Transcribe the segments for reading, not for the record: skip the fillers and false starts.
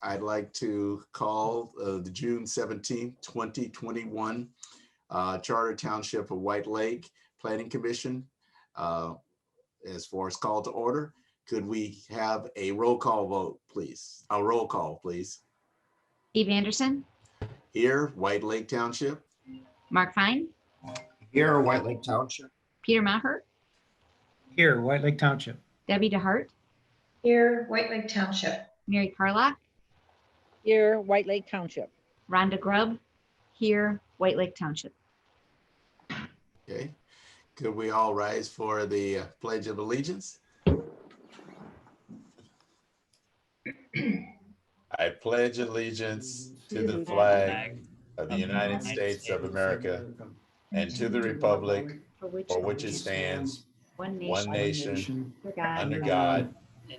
I'd like to call the June 17th, 2021 Charter Township of White Lake Planning Commission as far as call to order. Could we have a roll call vote, please? A roll call, please. Steve Anderson, Here, White Lake Township. Mark Fine, Here, White Lake Township. Peter Maher, Here, White Lake Township. Debbie DeHart, Here, White Lake Township. Mary Carlock, Here, White Lake Township. Rhonda Grubb, here, White Lake Township. Okay. Could we all rise for the Pledge of Allegiance? I pledge allegiance to the flag of the United States of America and to the republic for which it stands, one one nation, nation, under God, under God,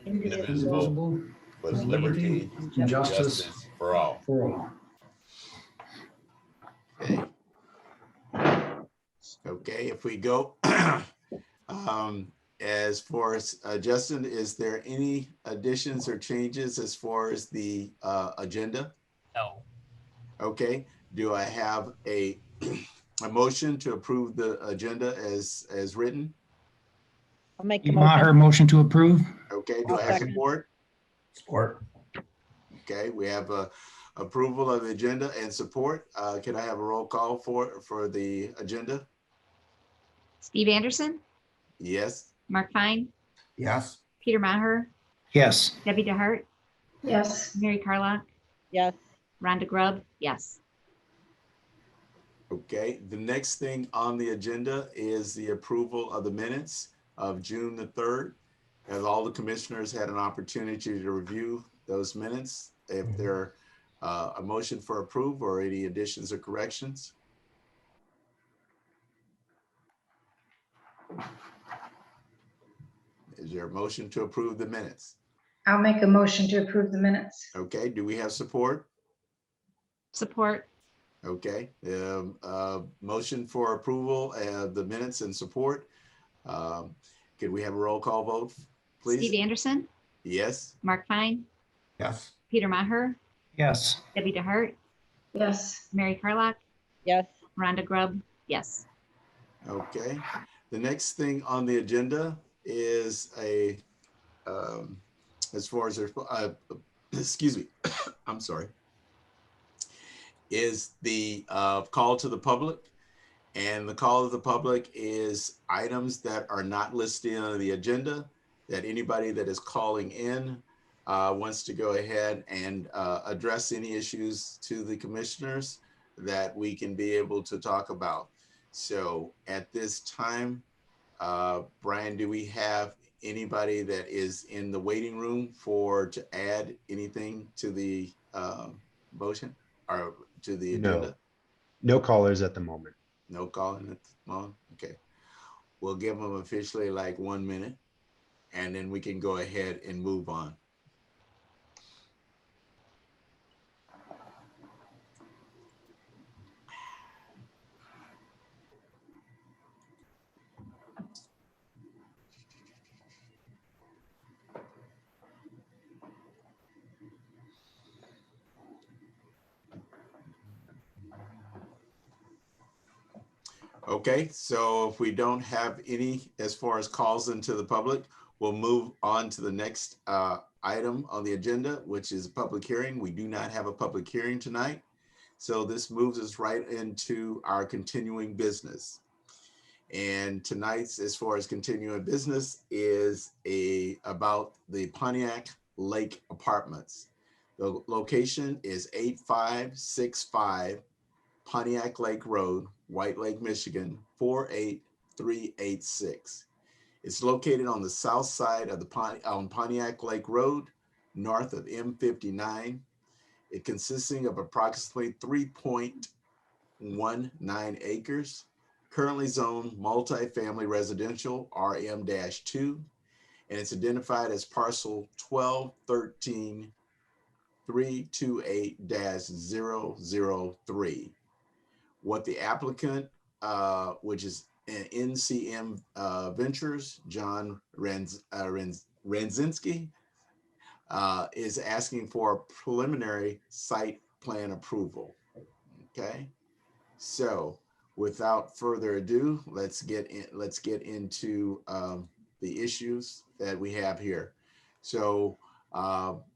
indivisible, indivisible, with liberty and and justice justice for all. for all. Okay. Okay, if we go, as far as Justin, is there any additions or changes as far as the agenda? No. Okay, do I have a motion to approve the agenda as written? I'll make the Maher, motion. motion to approve. Okay, do I'll I have second. support? Support. Okay, we have approval of the agenda and support. Can I have a roll call for the agenda? Steve Anderson, Yes. Mark Fine, Yes. Peter Maher, Yes. Debbie DeHart, Yes. Mary Carlock, Yes, Rhonda Grubb, yes. Okay, the next thing on the agenda is the approval of the minutes of June the 3rd. As all the commissioners had an opportunity to review those minutes, if there a motion for approve or any additions or corrections? Is there a motion to approve the minutes? I'll make a motion to approve the minutes. Okay, do we have support? Support, Okay, motion for approval of the minutes and support. Could we have a roll call vote, please? Steve Anderson, Yes, Mark Fine, Yes. Peter Maher, Yes. Debbie DeHart, Yes. Mary Carlock, yes, Rhonda Grubb, yes. okay. The next thing on the agenda is as far as, excuse me, I'm sorry, is the call to the public. And the call of the public is items that are not listed on the agenda, that anybody that is calling in wants to go ahead and address any issues to the commissioners that we can be able to talk about. So at this time, Brian, do we have anybody that is in the waiting room to add anything to the motion or to the agenda? No callers at the moment. No calling at the moment? Okay. We'll give them officially like 1 minute and then we can go ahead and move on. Okay, so if we don't have any as far as calls into the public, we'll move on to the next item on the agenda, which is a public hearing. We do not have a public hearing tonight. So this moves us right into our continuing business. And tonight's, as far as continuing business, is about the Pontiac Lake Apartments. The location is 8565 Pontiac Lake Road, White Lake, Michigan, 48386. It's located on the south side of the Pontiac Lake Road, north of M59. It consisting of approximately 3.19 acres, currently zoned multifamily residential RM-2, and it's identified as parcel 1213-328-003. What the applicant, which is NCM Ventures, John Ranzinski, is asking for preliminary site plan approval. Okay, so without further ado, let's get into the issues that we have here. So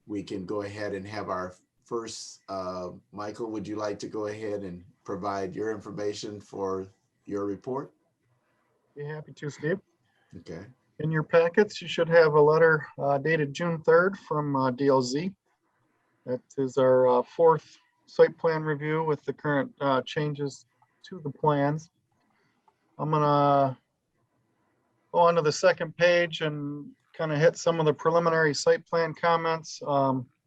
we can go ahead and have our first, Michael, would you like to go ahead and provide your information for your report? Be happy to, Steve. Okay. In your packets, you should have a letter dated June 3rd from DLZ. That is our fourth site plan review with the current changes to the plans. I'm gonna go on to the second page and kind of hit some of the preliminary site plan comments.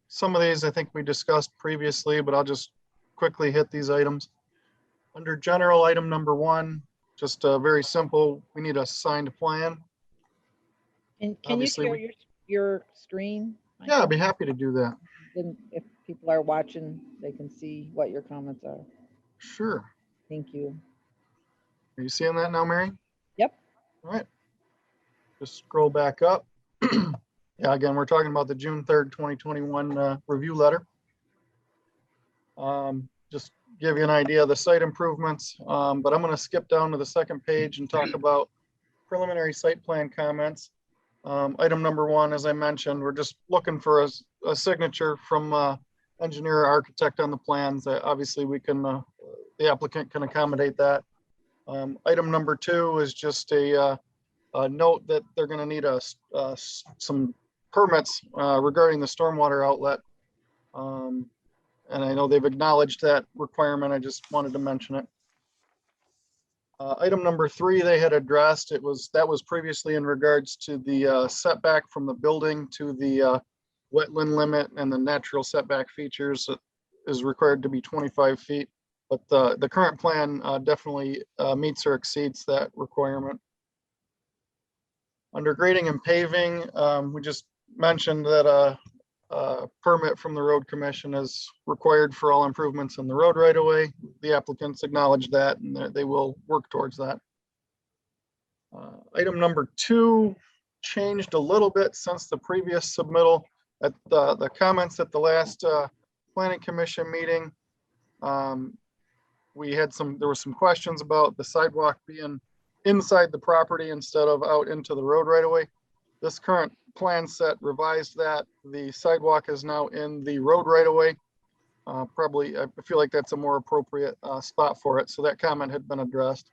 Some of these I think we discussed previously, but I'll just quickly hit these items. Under general item number 1, just very simple, we need a signed plan. And can you Obviously, share your screen? Yeah, I'd be happy to do that. Then if people are watching, they can see what your comments are. Sure. Thank you. Are you seeing that now, Mary? Yep. All right. Just scroll back up. Yeah, again, we're talking about the June 3rd, 2021 review letter. Just give you an idea of the site improvements, but I'm going to skip down to the second page and talk about preliminary site plan comments. Item number 1, as I mentioned, we're just looking for a signature from engineer or architect on the plans. Obviously, we can, the applicant can accommodate that. Item number 2 is just a note that they're going to need some permits regarding the stormwater outlet. And I know they've acknowledged that requirement. I just wanted to mention it. Item number 3 they had addressed. That was previously in regards to the setback from the building to the wetland limit, and the natural setback features is required to be 25 feet. But the current plan definitely meets or exceeds that requirement. Under grading and paving, we just mentioned that a permit from the road commission is required for all improvements in the road right away. The applicants acknowledge that, and they will work towards that. Item number 2 changed a little bit since the previous submittal. At the comments at the last planning commission meeting, there were some questions about the sidewalk being inside the property instead of out into the road right away. This current plan set revised that. The sidewalk is now in the road right away. Probably, I feel like that's a more appropriate spot for it. So that comment had been addressed.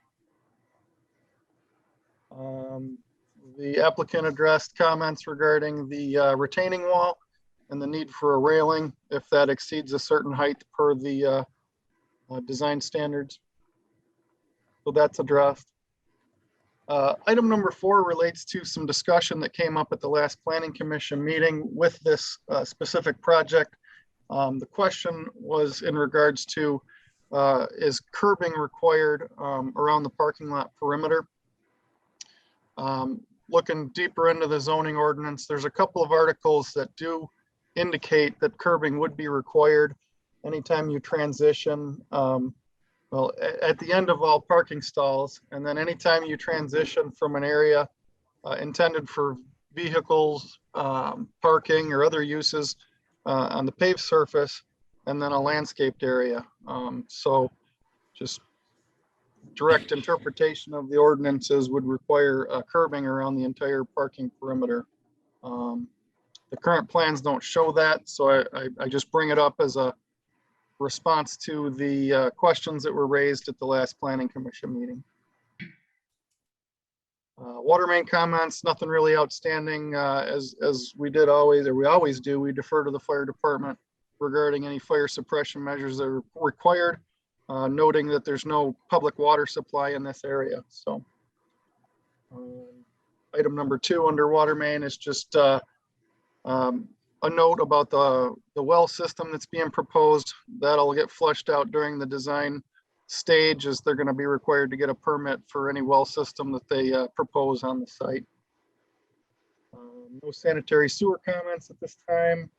The applicant addressed comments regarding the retaining wall and the need for a railing if that exceeds a certain height per the design standards. So that's addressed. Item number 4 relates to some discussion that came up at the last planning commission meeting with this specific project. The question was in regards to is curbing required around the parking lot perimeter? Looking deeper into the zoning ordinance, there's a couple of articles that do indicate that curbing would be required anytime you transition. Well, at the end of all parking stalls, and then anytime you transition from an area intended for vehicles, parking, or other uses on the paved surface, and then a landscaped area. So just direct interpretation of the ordinances would require curbing around the entire parking perimeter. The current plans don't show that, so I just bring it up as a response to the questions that were raised at the last planning commission meeting. Water main comments, nothing really outstanding. As we did always, or we always do, we defer to the fire department regarding any fire suppression measures that are required, noting that there's no public water supply in this area. So item number 2 under water main is just a note about the well system that's being proposed. That'll get flushed out during the design stage, as they're going to be required to get a permit for any well system that they propose on the site. No sanitary sewer comments at this time.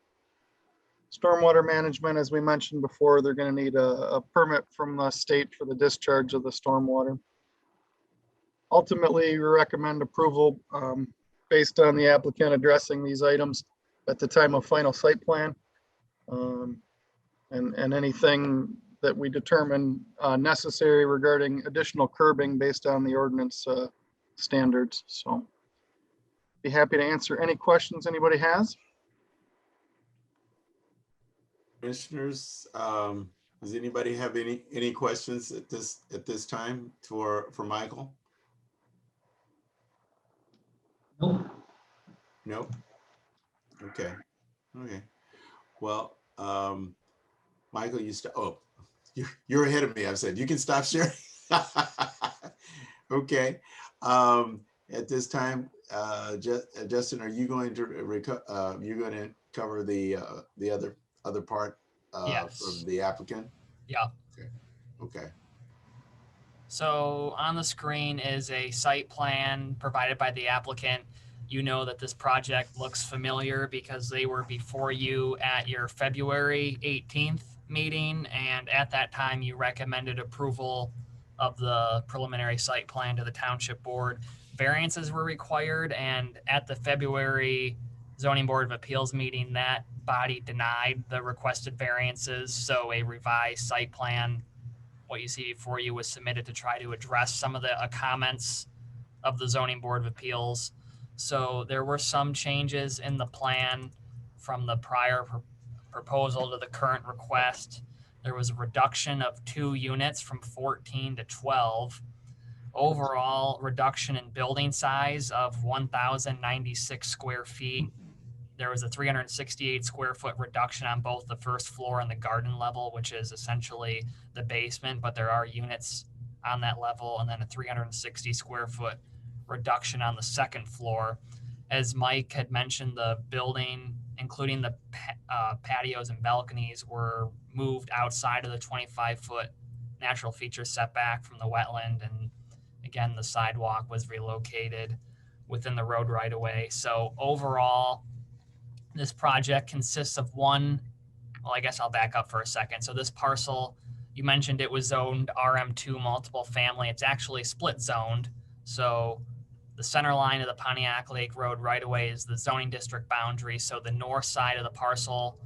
Stormwater management, as we mentioned before, they're going to need a permit from the state for the discharge of the stormwater. Ultimately, we recommend approval based on the applicant addressing these items. at the time of final site plan. And anything that we determine necessary regarding additional curbing based on the ordinance standards. So be happy to answer any questions anybody has. Commissioners, does anybody have any questions at this time for Michael? Nope. Nope. Okay. Okay. Well, Michael, you're ahead of me. I've said you can stop sharing. Okay. At this time, Justin, are you going to cover the other part Yes. from the applicant? Yeah. Okay. So on the screen is a site plan provided by the applicant. You know that this project looks familiar because they were before you at your February 18th meeting. And at that time, you recommended approval of the preliminary site plan to the Township Board. Variances were required, and at the February Zoning Board of Appeals meeting, that body denied the requested variances. So a revised site plan, what you see before you, was submitted to try to address some of the comments of the Zoning Board of Appeals. So there were some changes in the plan from the prior proposal to the current request. There was a reduction of 2 units from 14 to 12. Overall reduction in building size of 1,096 square feet. There was a 368 square foot reduction on both the first floor and the garden level, which is essentially the basement, but there are units on that level, and then a 360 square foot reduction on the second floor. As Mike had mentioned, the building, including the patios and balconies, were moved outside of the 25-foot natural feature setback from the wetland. And again, the sidewalk was relocated within the road right of way. So overall, this project consists of well, I guess I'll back up for a second. So this parcel, you mentioned it was zoned RM2 multiple family. It's actually split zoned. So the center line of the Pontiac Lake Road right away is the zoning district boundary. So the north side of the parcel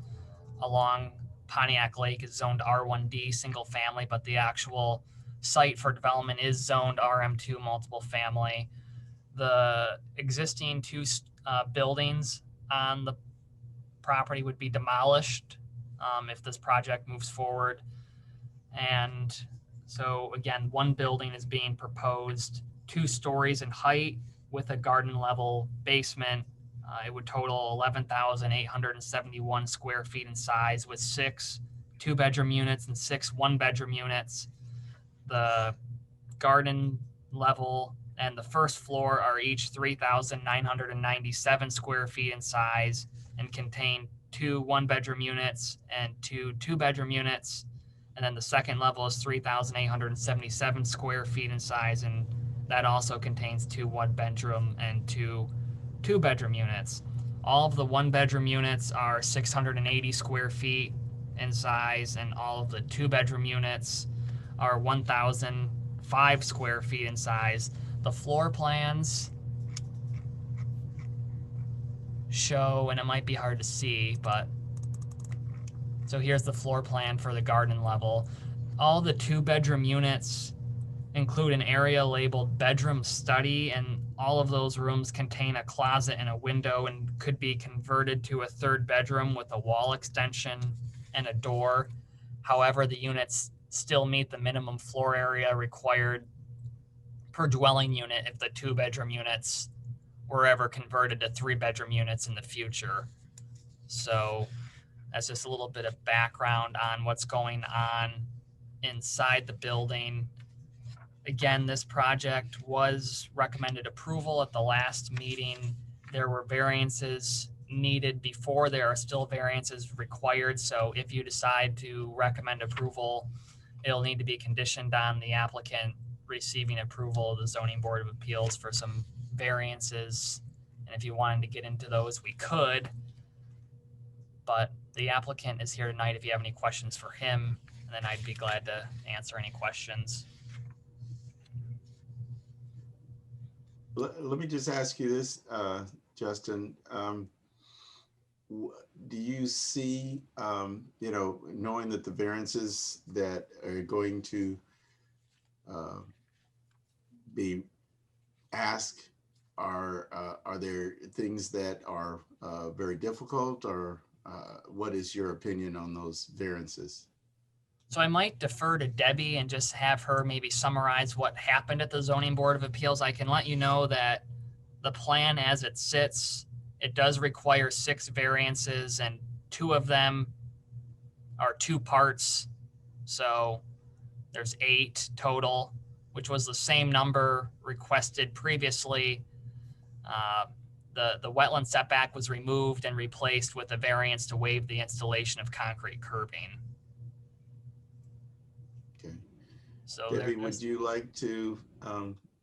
along Pontiac Lake is zoned R1D single family, but the actual site for development is zoned RM2 multiple family. The existing 2 buildings on the property would be demolished if this project moves forward. And so again, 1 building is being proposed, 2 stories in height with a garden level basement. It would total 11,871 square feet in size, with 6 2-bedroom units and 6 1-bedroom units. The garden level and the first floor are each 3,997 square feet in size and contain 2 1-bedroom units and 2 2-bedroom units. And then the second level is 3,877 square feet in size, and that also contains 2 1-bedroom and 2 2-bedroom units. All of the 1-bedroom units are 680 square feet in size, and all of the 2-bedroom units are 1,005 square feet in size. The floor plans show, and it might be hard to see, but so here's the floor plan for the garden level. All the 2-bedroom units include an area labeled bedroom study, and all of those rooms contain a closet and a window and could be converted to a 3rd bedroom with a wall extension and a door. However, the units still meet the minimum floor area required per dwelling unit if the 2-bedroom units were ever converted to 3-bedroom units in the future. So that's just a little bit of background on what's going on inside the building. Again, this project was recommended approval at the last meeting. There were variances needed before. There are still variances required. So if you decide to recommend approval, it'll need to be conditioned on the applicant receiving approval of the Zoning Board of Appeals for some variances. And if you wanted to get into those, we could. But the applicant is here tonight if you have any questions for him, and then I'd be glad to answer any questions. Let me just ask you this, Justin. do you see, you know, knowing that the variances that are going to be asked are there things that are very difficult, or what is your opinion on those variances? So I might defer to Debbie and just have her maybe summarize what happened at the Zoning Board of Appeals. I can let you know that the plan as it sits, it does require 6 variances, and 2 of them are 2 parts. So there's 8 total, which was the same number requested previously. The wetland setback was removed and replaced with a variance to waive the installation of concrete curbing. Okay. So Debbie, there's, would you like to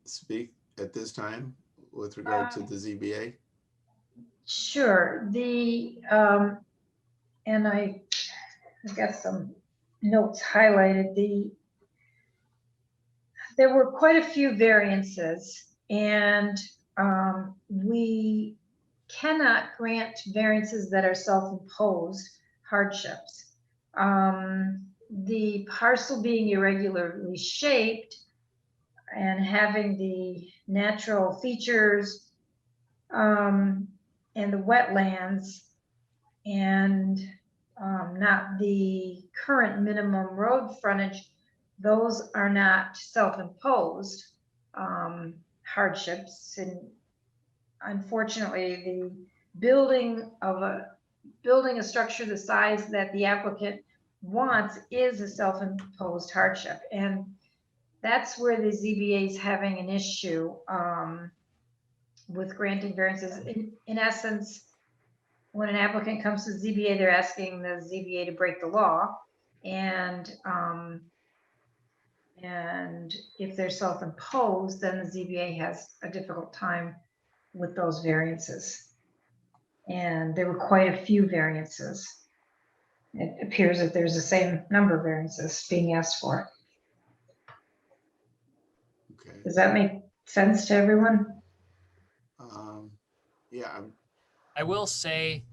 speak at this time with regard to the ZBA? Sure, and I got some notes highlighted. There were quite a few variances, and we cannot grant variances that are self-imposed hardships. The parcel being irregularly shaped and having the natural features and the wetlands and not the current minimum road frontage, those are not self-imposed hardships. And unfortunately, the building a structure the size that the applicant wants is a self-imposed hardship. And that's where the ZBA is having an issue with granting variances. In essence, when an applicant comes to ZBA, they're asking the ZBA to break the law. And if they're self-imposed, then the ZBA has a difficult time with those variances. And there were quite a few variances. It appears that there's the same number of variances being asked for. Okay. Does that make sense to everyone? Yeah, I will say,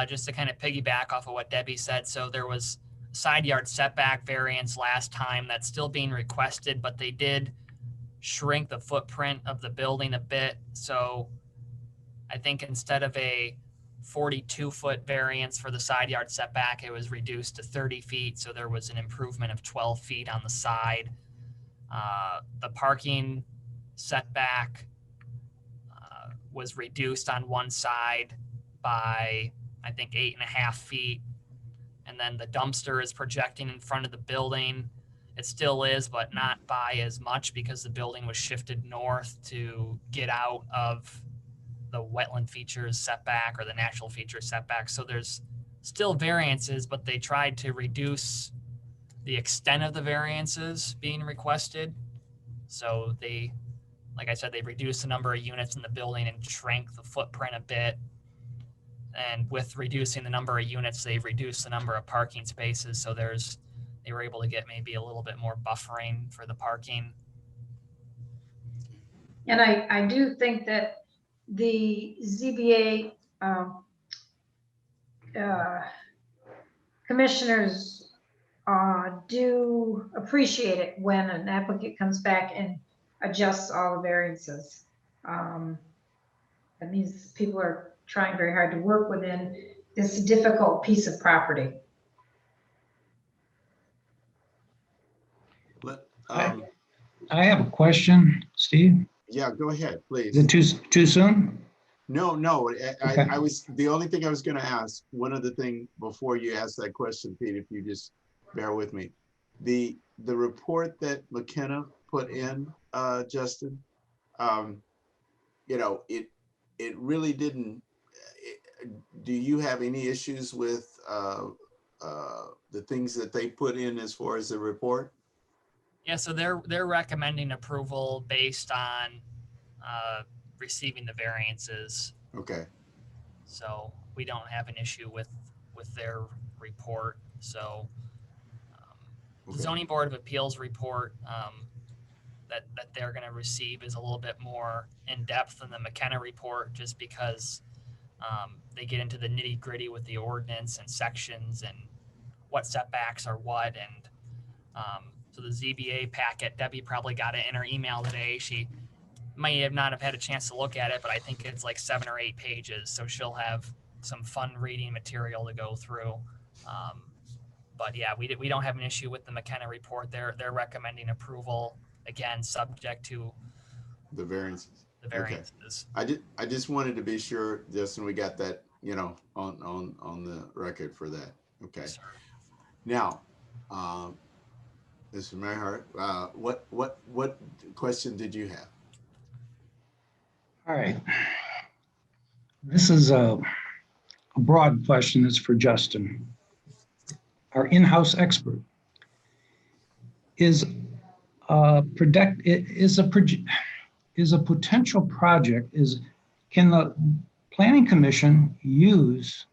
just to kind of piggyback off of what Debbie said, so there was side yard setback variance last time that's still being requested, but they did shrink the footprint of the building a bit. So I think instead of a 42-foot variance for the side yard setback, it was reduced to 30 feet. So there was an improvement of 12 feet on the side. The parking setback was reduced on one side by, I think, 8.5 feet. And then the dumpster is projecting in front of the building. It still is, but not by as much because the building was shifted north to get out of the wetland features setback or the natural feature setback. So there's still variances, but they tried to reduce the extent of the variances being requested. So they, like I said, they reduced the number of units in the building and shrank the footprint a bit. And with reducing the number of units, they've reduced the number of parking spaces. So they were able to get maybe a little bit more buffering for the parking. And I do think that the ZBA commissioners do appreciate it when an applicant comes back and adjusts all the variances. That means people are trying very hard to work within this difficult piece of property. I have a question, Steve. yeah, go ahead, please. Is it too soon? No, Okay. I was, the only thing I was gonna ask, one other thing before you ask that question, Pete, if you just bear with me. The report that McKenna put in, Justin, you know, it really didn't, do you have any issues with the things that they put in as far as the report? Yeah, so they're recommending approval based on receiving the variances. Okay, So we don't have an issue with their report. So the Okay. Zoning Board of Appeals report that they're going to receive is a little bit more in depth than the McKenna report, just because They get into the nitty gritty with the ordinance and sections and what setbacks are what. And so the ZBA packet, Debbie probably got it in her email today. She may have not have had a chance to look at it, but I think it's like 7 or 8 pages. So she'll have some fun reading material to go through. But yeah, we don't have an issue with the McKenna report. They're recommending approval, again, subject to The variances. the variances. I just wanted to be sure, Justin, we got that, you know, on the record for that. Okay. Yes, sir. Now, Mr. Merhart, what question did you have? All right. This is a broad question. It's for Justin, our in-house expert. Is a potential project, can the Planning Commission use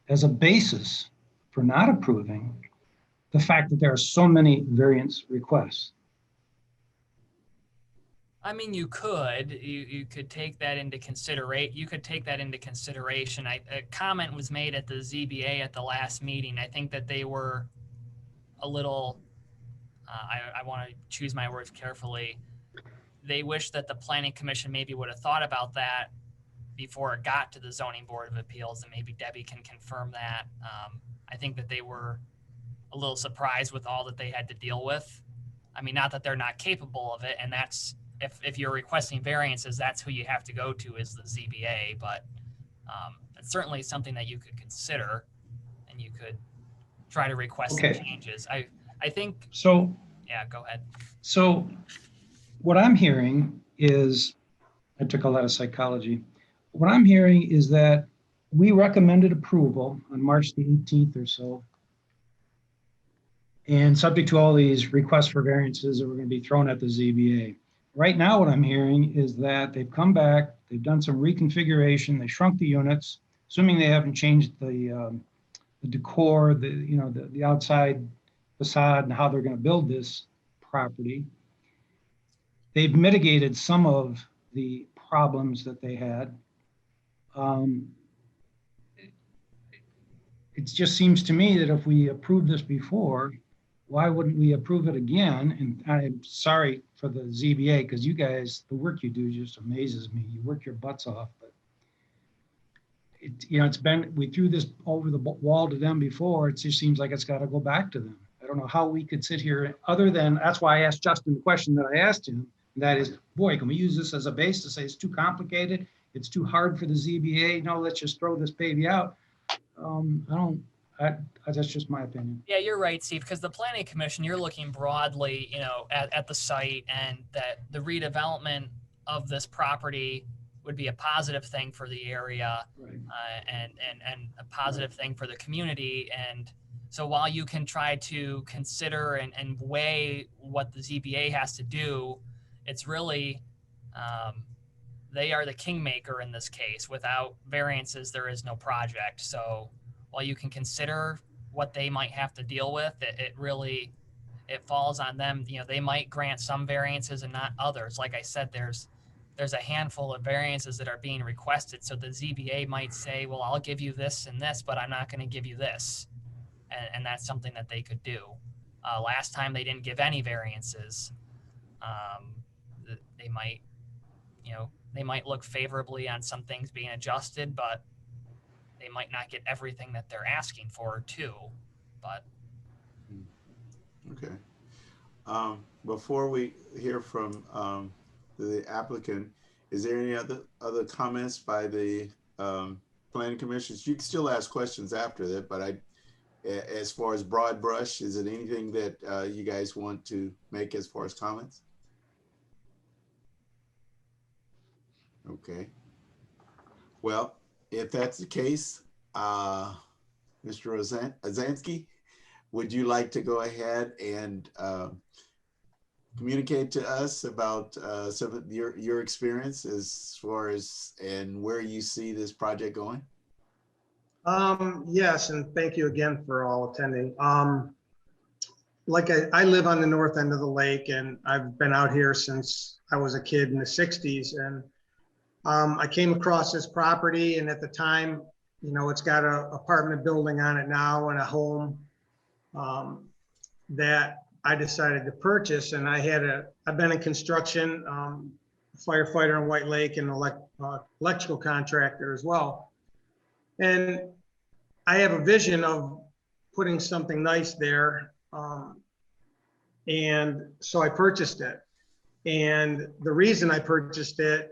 as a basis for not approving the fact that there are so many variance requests? I mean, you could take that into consideration. You could take that into consideration. A comment was made at the ZBA at the last meeting. I think that they were a little, I want to choose my words carefully. They wish that the Planning Commission maybe would have thought about that before it got to the Zoning Board of Appeals, and maybe Debbie can confirm that. I think that they were a little surprised with all that they had to deal with. I mean, not that they're not capable of it, and that's, if you're requesting variances, that's who you have to go to, is the ZBA, but it's certainly something that you could consider, and you could try to request some changes. I think, So, yeah, go ahead. so what I'm hearing is, I took a lot of psychology. What I'm hearing is that we recommended approval on March the 18th or so. And subject to all these requests for variances that were going to be thrown at the ZBA. Right now, what I'm hearing is that they've come back, they've done some reconfiguration, they shrunk the units, assuming they haven't changed the decor, the outside facade and how they're going to build this property. They've mitigated some of the problems that they had. It just seems to me that if we approved this before, why wouldn't we approve it again? And I'm sorry for the ZBA, because you guys, the work you do just amazes me. You work your butts off, but we threw this over the wall to them before. It just seems like it's got to go back to them. I don't know how we could sit here other than, that's why I asked Justin the question that I asked him. That is, boy, can we use this as a base to say it's too complicated? It's too hard for the ZBA. No, let's just throw this baby out. That's just my opinion. Yeah, you're right, Steve, because the Planning Commission, you're looking broadly, at the site, and that the redevelopment of this property would be a positive thing for the area, Right. and a positive thing for the community. And so while you can try to consider and weigh what the ZBA has to do, it's really, they are the kingmaker in this case. Without variances, there is no project. So while you can consider what they might have to deal with, it falls on them. They might grant some variances and not others. Like I said, there's a handful of variances that are being requested. So the ZBA might say, well, I'll give you this and this, but I'm not going to give you this. And that's something that they could do. Last time they didn't give any variances. They might look favorably on some things being adjusted, but they might not get everything that they're asking for too. But Okay. Before we hear from the applicant, is there any other comments by the Planning Commission? You can still ask questions after that, but as far as broad brush, is it anything that you guys want to make as far as comments? Okay. Well, if that's the case, Mr. Ozansky, would you like to go ahead and communicate to us about some of your experience as far as and where you see this project going? Yes, and thank you again for all attending. Like I live on the north end of the lake, and I've been out here since I was a kid in the 60s. And I came across this property, and at the time, you know, it's got a apartment building on it now and a home that I decided to purchase. And I've been in construction, firefighter in White Lake, and electrical contractor as well. And I have a vision of putting something nice there. And so I purchased it. And the reason I purchased it,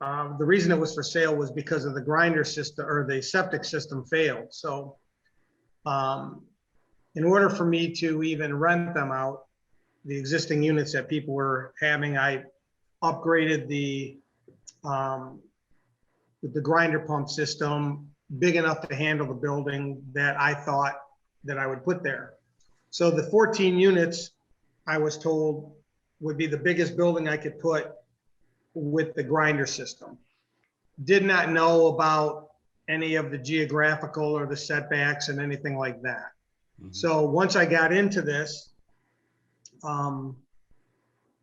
the reason it was for sale was because of the grinder system, or the septic system failed. So in order for me to even rent them out, the existing units that people were having, I upgraded the grinder pump system big enough to handle the building that I thought that I would put there. So the 14 units, I was told, would be the biggest building I could put with the grinder system. Did not know about any of the geographical or the setbacks and anything like that. Mhm. So once I got into this,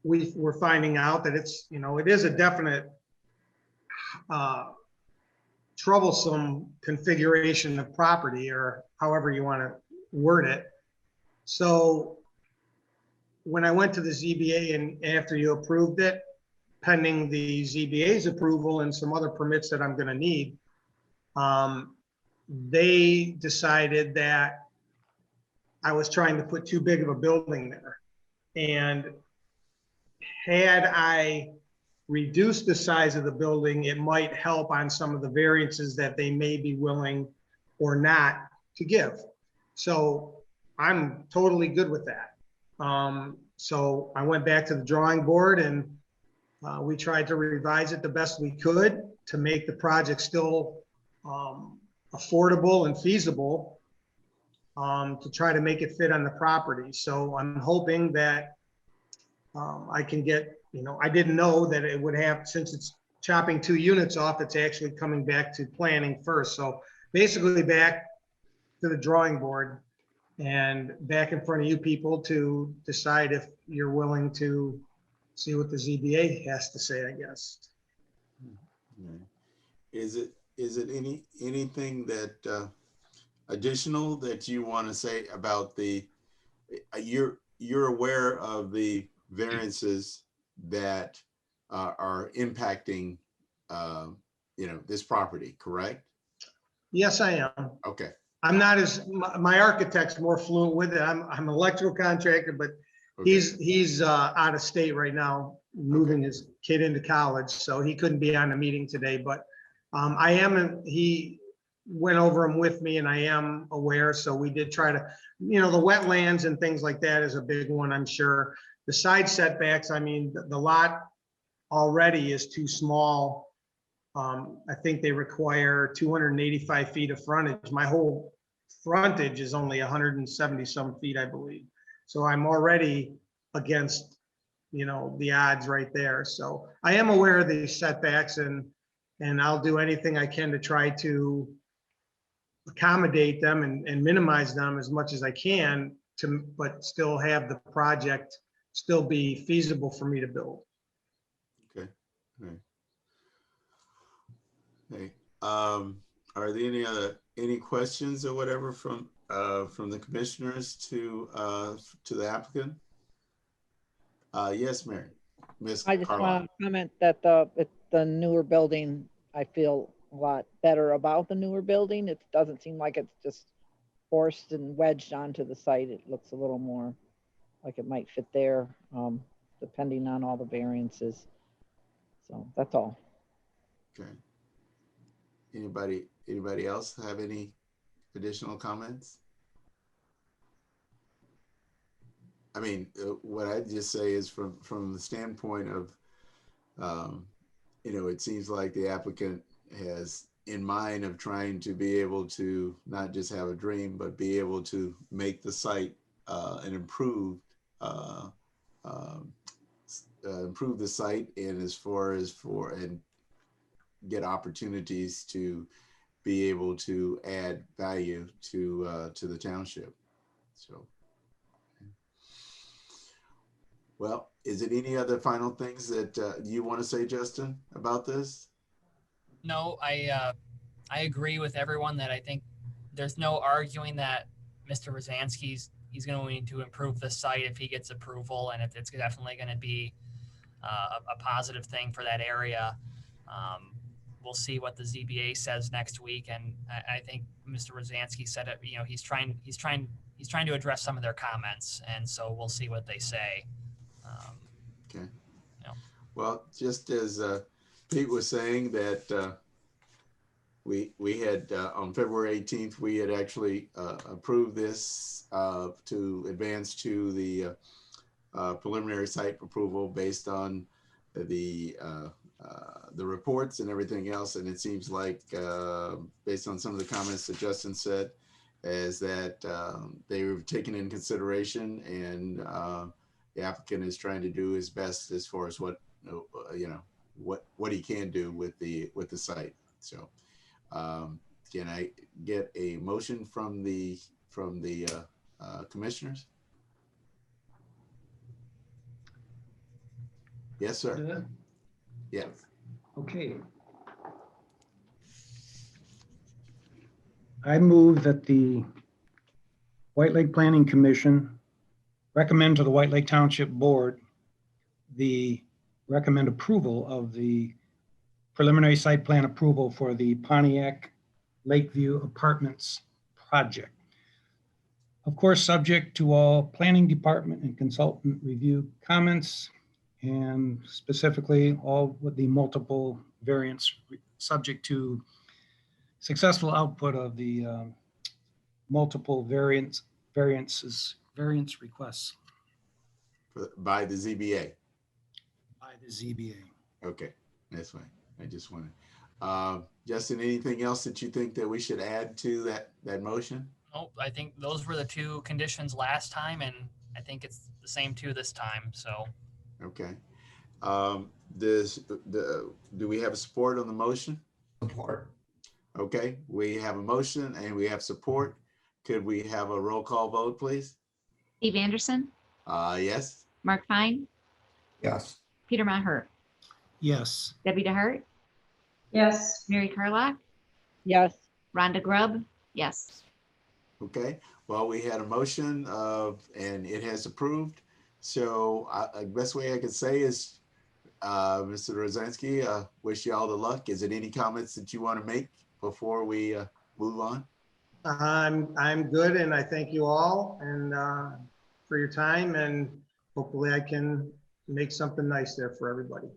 we were finding out that it's, you know, it is a definite troublesome configuration of property, or however you want to word it. So when I went to the ZBA, and after you approved it, pending the ZBA's approval and some other permits that I'm going to need, they decided that I was trying to put too big of a building there. And had I reduced the size of the building, it might help on some of the variances that they may be willing or not to give. So I'm totally good with that. So I went back to the drawing board, and we tried to revise it the best we could to make the project still affordable and feasible, to try to make it fit on the property. So I'm hoping that I can get, you know, I didn't know that it would have, since it's chopping 2 units off, it's actually coming back to planning first. So basically back to the drawing board and back in front of you people to decide if you're willing to see what the ZBA has to say, I guess. Okay. Is it anything that additional that you want to say about the, you're aware of the variances that are impacting you know, this property, correct? Yes, I am. Okay. I'm not my architect's more fluent with it. I'm an electrical contractor, but Okay. he's out of state right now, moving his kid into college, so he couldn't be on the meeting today. But I am. He went over them with me, and I am aware. So we did try to, you know, the wetlands and things like that is a big one, I'm sure. The side setbacks, I mean, the lot already is too small. I think they require 285 feet of frontage. My whole frontage is only 170 some feet, I believe. So I'm already against, you know, the odds right there. So I am aware of these setbacks, and I'll do anything I can to try to accommodate them and minimize them as much as I can, but still have the project still be feasible for me to build. Okay. All right. Okay. Are there any questions or whatever from the commissioners to the applicant? Yes, Mary. Miss I just Carlisle. want to comment that the newer building, I feel a lot better about the newer building. It doesn't seem like it's just forced and wedged onto the site. It looks a little more like it might fit there, depending on all the variances. So that's all. Okay. Anybody else have any additional comments? I mean, what I just say is from the standpoint of, you know, it seems like the applicant has in mind of trying to be able to not just have a dream, but be able to make the site an improved, improve the site, and as far as and get opportunities to be able to add value to the township. So, well, is it any other final things that you want to say, Justin, about this? No, I agree with everyone that I think there's no arguing that Mr. Rosansky's he's going to need to improve the site if he gets approval, and it's definitely going to be a positive thing for that area. We'll see what the ZBA says next week, and I think Mr. Rosansky said it. You know, he's trying to address some of their comments, and so we'll see what they say. Okay. You know. Well, just as Pete was saying that we had on February 18th, we had actually approved this to advance to the preliminary site approval based on the reports and everything else. And it seems like based on some of the comments that Justin said, is that they were taken in consideration, and the applicant is trying to do his best as far as what what he can do with the site. So can I get a motion from the commissioners? Yes, sir. Yes. Okay. I move that the White Lake Planning Commission recommend to the White Lake Township Board the recommend approval of the preliminary site plan approval for the Pontiac Lakeview Apartments project. Of course, subject to all planning department and consultant review comments, and specifically all with the multiple variants subject to successful output of the multiple variance requests By the ZBA. by the ZBA. Okay, that's fine. I just wanted, Justin, anything else that you think that we should add to that motion? Nope, I think those were the two conditions last time, and I think it's the same two this time. So. Okay. Do we have a support on the motion? Support. Okay, we have a motion and we have support. Could we have a roll call vote, please? Steve Anderson, Yes. Mark Fine, Yes. Peter Maher, Yes. Debbie DeHart, Yes. Mary Carlock, Yes, Rhonda Grubb, yes. Okay, well, we had a motion and it has approved. So the best way I could say is, Mr. Rosansky, wish you all the luck. Is there any comments that you want to make before we move on? I'm good, and I thank you all and for your time, and hopefully I can make something nice there for everybody.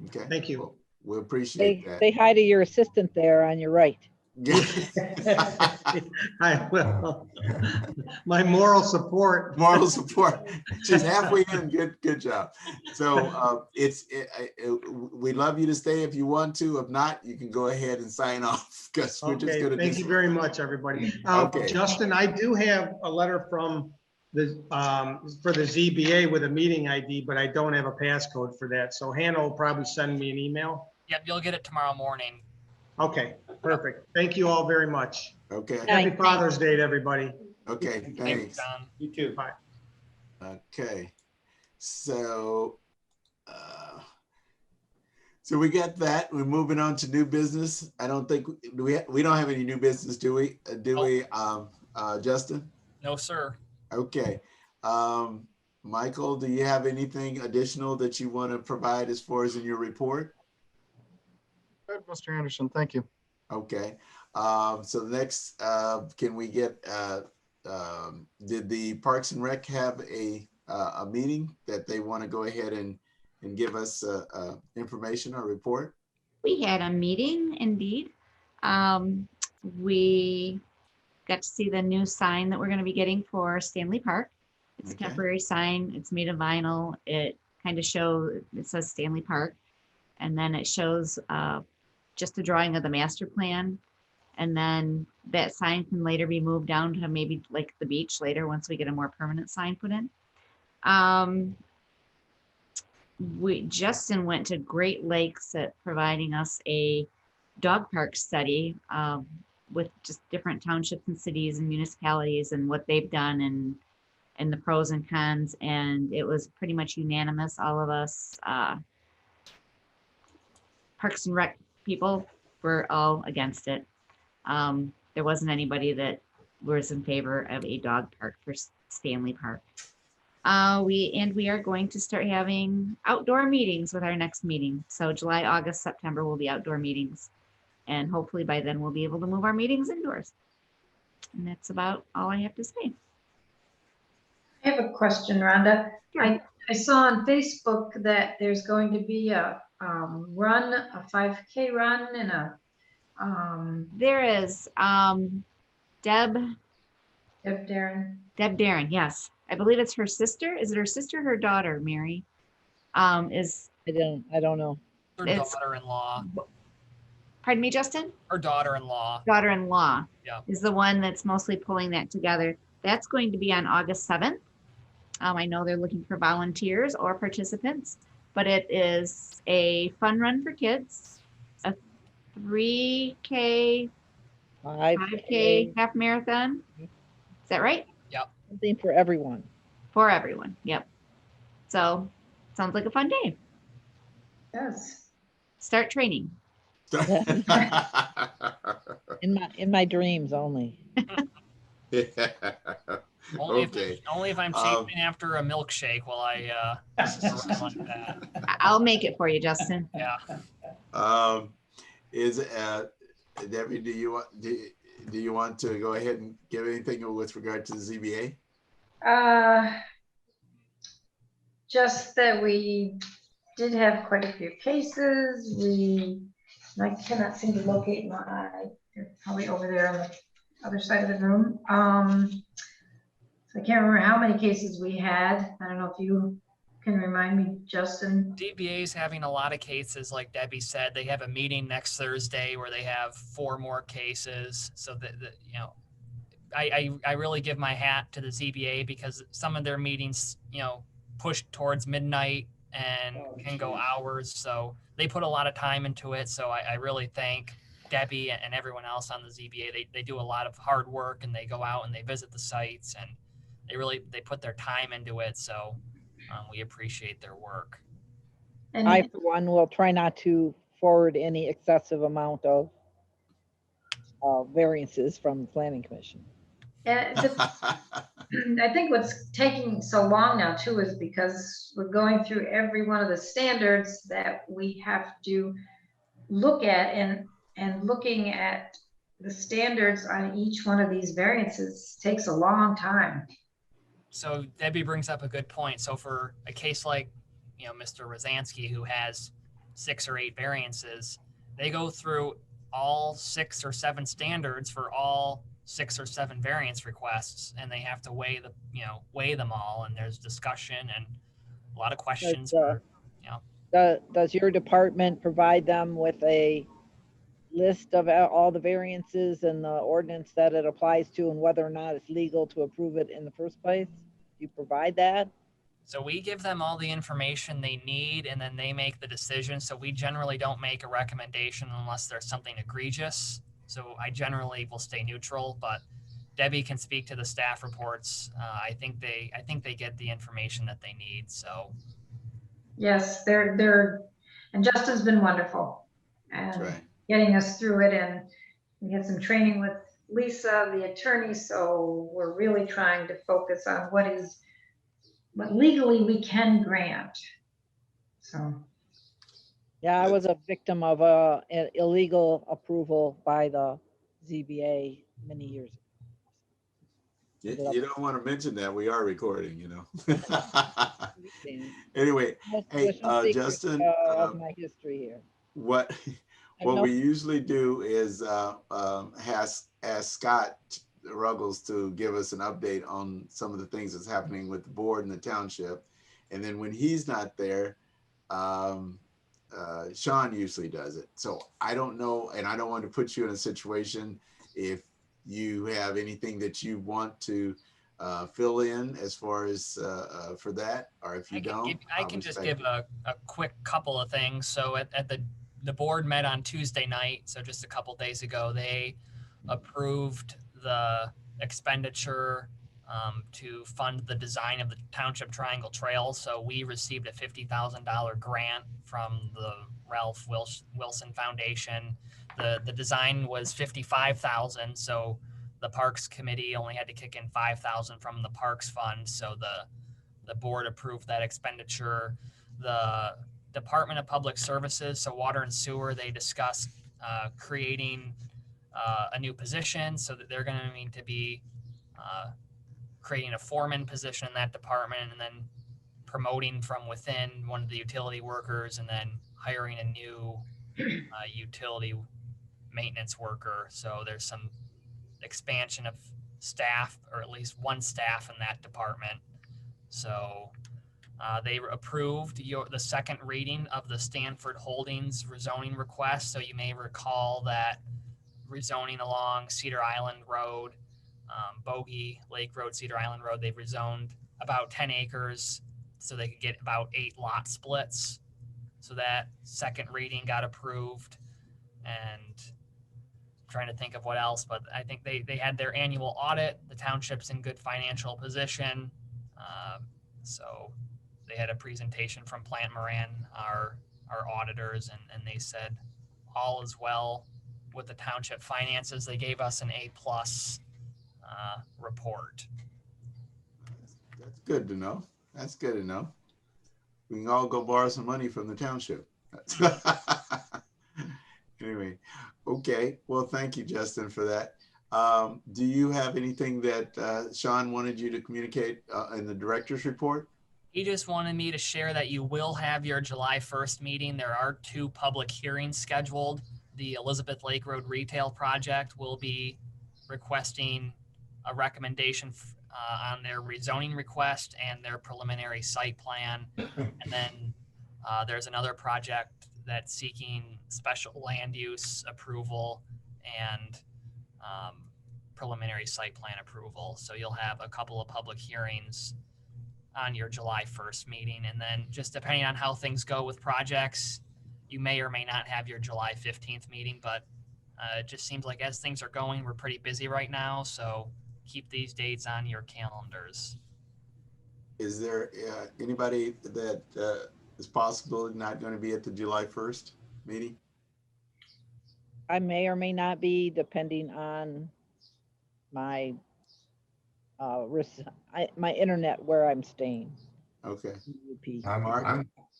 Okay. Thank you. Well, we appreciate that. say hi to your assistant there on your right. I will. My moral support. Moral support. She's halfway in. Good job. So we'd love you to stay if you want to. If not, you can go ahead and sign off, because we're just Okay, going to. thank you very much, everybody. Okay. Justin, I do have a letter from the for the ZBA with a meeting ID, but I don't have a passcode for that. So Hannah will probably send me an email. Yep, you'll get it tomorrow morning. Okay, perfect. Thank you all very much. Okay. Happy Father's Day to everybody. Okay. Thanks. Don. You too. Bye. Okay. So we got that. We're moving on to new business. I don't think we don't have any new business, do we? Justin? No, sir. Okay. Michael, do you have anything additional that you want to provide as far as in your report? Good, Mr. Anderson, thank you. Okay. So next, can we get, did the Parks and Rec have a meeting that they want to go ahead and give us information or report? We had a meeting indeed. We got to see the new sign that we're going to be getting for Stanley Park. It's a Okay. temporary sign. It's made of vinyl. It kind of it says Stanley Park. And then it shows just a drawing of the master plan. And then that sign can later be moved down to maybe like the beach later once we get a more permanent sign put in. Justin went to Great Lakes at providing us a dog park study with just different townships and cities and municipalities and what they've done and the pros and cons. And it was pretty much unanimous. All of us Parks and Rec people were all against it. There wasn't anybody that was in favor of a dog park for Stanley Park. We are going to start having outdoor meetings with our next meeting. So July, August, September will be outdoor meetings. And hopefully by then we'll be able to move our meetings indoors. And that's about all I have to say. I have a question, Rhonda. Sure. I saw on Facebook that there's going to be a run, a 5K run and a There is Deb Darren. yes. I believe it's her sister. Is it her sister or her daughter, Mary? Is I don't know. Her It's- daughter-in-law, Pardon me, Justin? her daughter-in-law. Daughter-in-law Yeah. is the one that's mostly pulling that together. That's going to be on August 7th. I know they're looking for volunteers or participants, but it is a fun run for kids, a 3K, 5K half marathon. Is that right? Something for everyone. For everyone. Yep. So sounds like a fun day. Yes. Start training. In my dreams only. Okay. Only if I'm chasing after a milkshake while I run like that. I'll make it for you, Justin. Yeah. Is Debbie, do you want to go ahead and give anything with regard to the ZBA? Just that we did have quite a few cases. I cannot seem to locate they're probably over there on the other side of the room. So I can't remember how many cases we had. I don't know if you can remind me, Justin. DBA is having a lot of cases, like Debbie said. They have a meeting next Thursday where they have 4 more cases. So that I really give my hat to the ZBA because some of their meetings, push towards midnight and can go hours. So they put a lot of time into it. So I really thank Debbie and everyone else on the ZBA. They do a lot of hard work and they go out and they visit the sites and they put their time into it. So we appreciate their work. And I, for one, will try not to forward any excessive amount of variances from the Planning Commission. I think what's taking so long now too is because we're going through every one of the standards that we have to look at, and looking at the standards on each one of these variances takes a long time. So Debbie brings up a good point. So for a case like, Mr. Rosansky, who has 6 or 8 variances, they go through all 6 or 7 standards for all 6 or 7 variance requests, and they have to weigh them all, and there's discussion and a lot of questions. Does your department provide them with a list of all the variances and the ordinance that it applies to and whether or not it's legal to approve it in the first place? You provide that? So we give them all the information they need and then they make the decision. So we generally don't make a recommendation unless there's something egregious. So I generally will stay neutral, but Debbie can speak to the staff reports. I think they get the information that they need. So Yes, and Justin's been wonderful and right. getting us through it. And we had some training with Lisa, the attorney. So we're really trying to focus on what legally we can grant. So. Yeah, I was a victim of an illegal approval by the ZBA many years ago. You don't want to mention that. We are recording, Anyway, hey, Justin, of my history here. what we usually do is ask Scott Ruggles to give us an update on some of the things that's happening with the board and the township. And then when he's not there, Sean usually does it. So I don't know, and I don't want to put you in a situation if you have anything that you want to fill in as far as for that, or if you don't. I can just give a quick couple of things. So at the board met on Tuesday night, so just a couple days ago, they approved the expenditure to fund the design of the Township Triangle Trail. So we received a $50,000 grant from the Ralph Wilson Foundation. The design was $55,000, so the Parks Committee only had to kick in $5,000 from the Parks Fund. So the board approved that expenditure. The Department of Public Services, so Water and Sewer, they discussed creating a new position, so that they're going to need to be creating a foreman position in that department, and then promoting from within one of the utility workers, and then hiring a new utility maintenance worker. So there's some expansion of staff, or at least one staff in that department. So they approved the second reading of the Stanford Holdings rezoning request. So you may recall that rezoning along Cedar Island Road, Bogey Lake Road, Cedar Island Road, they've rezoned about 10 acres so they could get about 8 lot splits. So that second reading got approved, and I'm trying to think of what else, but I think they had their annual audit. The township's in good financial position. So they had a presentation from Plant Moran, our auditors, and they said all is well with the township finances. They gave us an A+ report. That's good to know. That's good to know. We can all go borrow some money from the township. Anyway, okay. Well, thank you, Justin, for that. Do you have anything that Sean wanted you to communicate in the director's report? He just wanted me to share that you will have your July 1st meeting. There are 2 public hearings scheduled. The Elizabeth Lake Road Retail Project will be requesting a recommendation on their rezoning request and their preliminary site plan. And then there's another project that's seeking special land use approval and preliminary site plan approval. So you'll have a couple of public hearings on your July 1st meeting. And then just depending on how things go with projects, you may or may not have your July 15th meeting, but it just seems like as things are going, we're pretty busy right now. So keep these dates on your calendars. Is there anybody that is possible not going to be at the July 1st meeting? I may or may not be, depending on my my internet where I'm staying. Okay.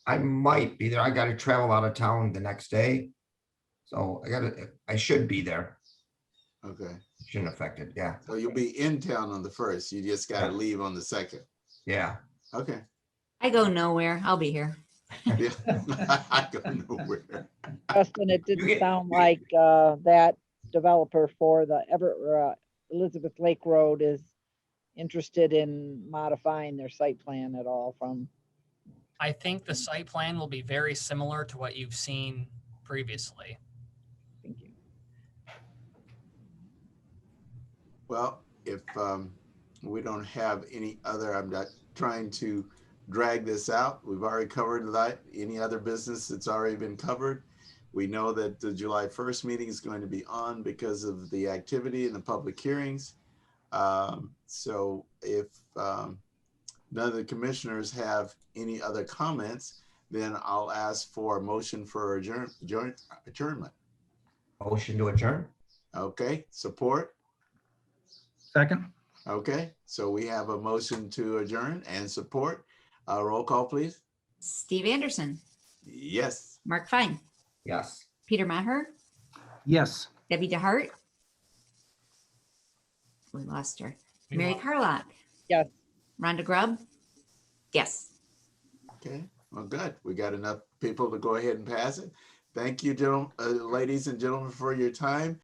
I might be there. I got to travel out of town the next day, so I should be there. Okay. Shouldn't affect it. Yeah. So you'll be in town on the 1st. You just got to leave on the 2nd. Yeah. Okay. I go nowhere. I'll be here. Yeah. I go nowhere. Justin, it didn't sound like that developer for the Elizabeth Lake Road is interested in modifying their site plan at all from. I think the site plan will be very similar to what you've seen previously. Thank you. Well, if we don't have any other, I'm not trying to drag this out. We've already covered that. Any other business that's already been covered. We know that the July 1st meeting is going to be on because of the activity and the public hearings. So if none of the commissioners have any other comments, then I'll ask for a motion for adjournment. Motion to adjourn. Okay, support. Second. Okay, so we have a motion to adjourn and support. Roll call, please. Steve Anderson, Yes. Mark Fine, Yes. Peter Maher, Yes. Debbie DeHart. We lost her. Mary Carlock. Yes. Rhonda Grubb. Yes. Okay, well, good. We got enough people to go ahead and pass it. Thank you, ladies and gentlemen, for your time.